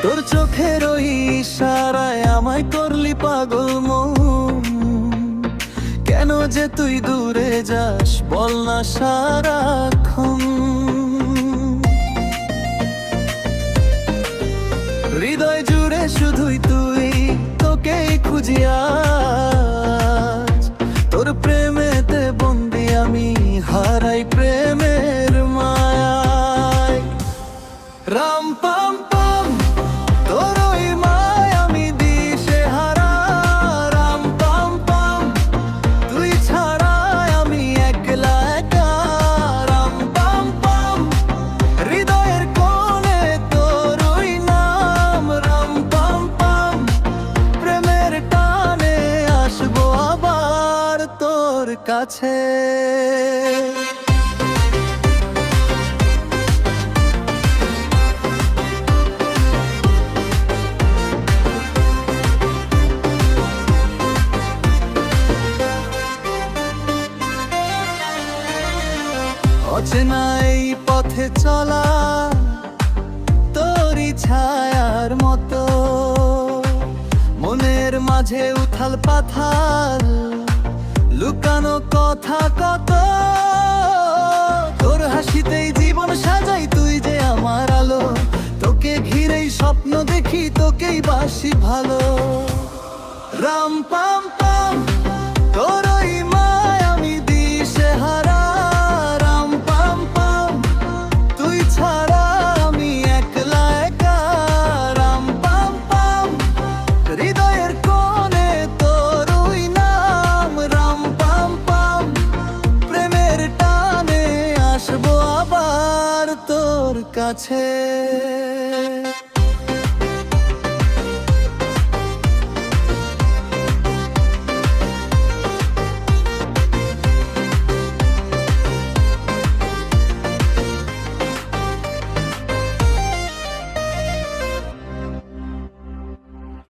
তোর চোখের ওই ইশারায় আমায় করলি পাগল মন। কেন যে তুই দূরে যাস বল না সারাক্ষণ। হৃদয় জুড়ে শুধুই তুই, তোকেই খুঁজি আজ। তোর প্রেমেতে বন্দি আমি, হারাই প্রেমের মায়ায়। রাম পাম পাম তোর ওই মায় আমি দিশেহারা। রাম পাম পাম তুই ছাড়াই আমি একলা একা। রাম পাম পাম হৃদয়ের কোণে তোর ওই নাম। রাম পাম পাম প্রেমের টানে আসবো আবার তোর কাছে। অচেনা এই পথে চলা তোরই ছায়ার মতো, মনের মাঝে উথাল পাথাল লুকানো কথা কত। তোর হাসিতেই জীবন সাজাই, তুই যে আমার আলো। তোকে ঘিরেই স্বপ্ন দেখি, তোকেই বাসি ভালো। রাম পাম পাম তোর ওই মায় আমি দিশেহারা। হৃদয়ের কোণে তোর ওই নাম। রাম পাম পাম প্রেমের টানে আসবো আবার তোর কাছে।